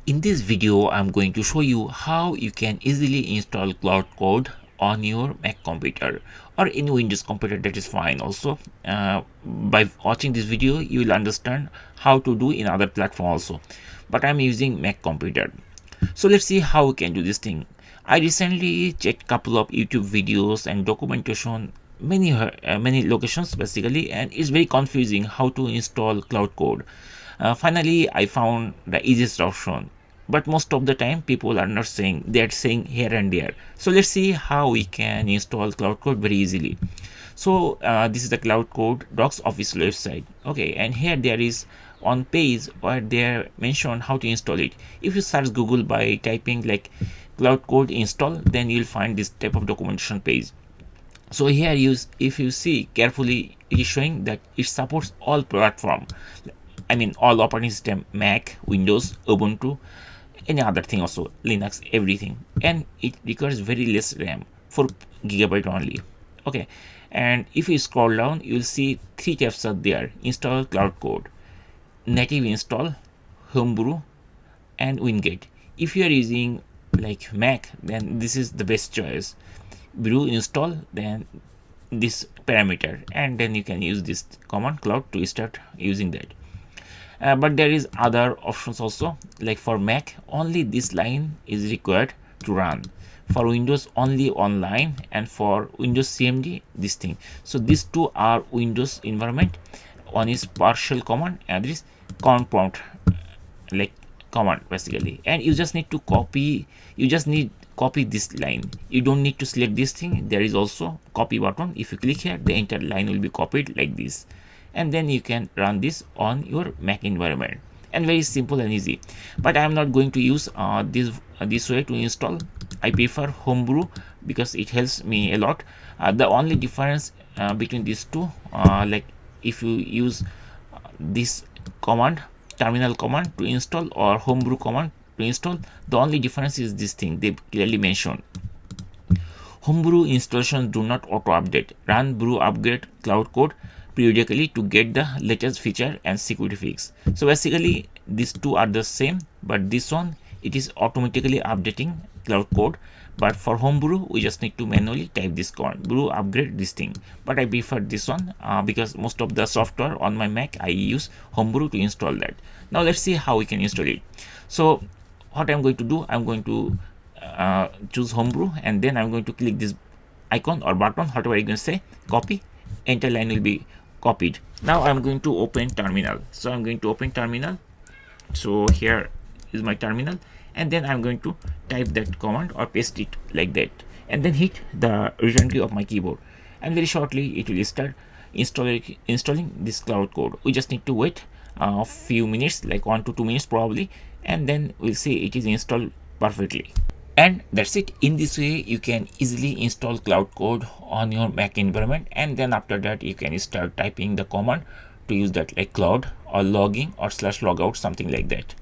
In this video, I'm going to show you how you can easily install Claude Code on your Mac computer or any Windows computer, that is fine also. By watching this video, you will understand how to do in other platform also. But I'm using Mac computer. So let's see how we can do this thing. I recently checked couple of YouTube videos and documentation many locations basically, and it's very confusing how to install Claude Code. Finally, I found the easiest option, but most of the time people are not saying, they're saying here and there. So let's see how we can install Claude Code very easily. So this is the Claude Code docs official website. Okay, and here there is on page where they mention how to install it. If you search Google by typing like Claude Code install, then you'll find this type of documentation page. So here if you see carefully, it is showing that it supports all platform. I mean all operating system, Mac, Windows, Ubuntu, any other thing also, Linux, everything, and it requires very less RAM, 4 GB only. Okay, and if you scroll down, you will see three tabs are there: install Claude Code, native install, homebrew, and Wingate. If you are using like Mac, then this is the best choice. Brew install, then this parameter, and then you can use this command Claude to start using that. But there is other options also, like for Mac only this line is required to run, for Windows only online, and for Windows CMD this thing. So these two are Windows environment. One is partial command and this command prompt, like command basically, and you just need to copy this line. You don't need to select this thing. There is also copy button. If you click here, the entire line will be copied like this, and then you can run this on your Mac environment, and very simple and easy. But I am not going to use this way to install. I prefer homebrew because it helps me a lot. The only difference between these two, like if you use this command, terminal command to install, or homebrew command to install, the only difference is this thing they clearly mentioned. Homebrew installations do not auto-update. Run brew upgrade Claude Code periodically to get the latest feature and security fix. So basically these two are the same, but this one it is automatically updating Claude Code. But for homebrew, we just need to manually type this command, brew upgrade this thing. But I prefer this one because most of the software on my Mac I use homebrew to install that. Now let's see how we can install it. So what I'm going to do, I'm going to choose homebrew, and then I'm going to click this icon or button, whatever you can say, copy. Entire line will be copied. Now I'm going to open terminal. So I'm going to open terminal. So here is my terminal, and then I'm going to type that command or paste it like that, and then hit the return key of my keyboard, and very shortly it will start installing this Claude Code. We just need to wait a few minutes, like 1 to 2 minutes probably, and then we'll see it is installed perfectly. And that's it. In this way you can easily install Claude Code on your Mac environment, and then after that you can start typing the command to use that, like Claude or logging or /logout, something like that.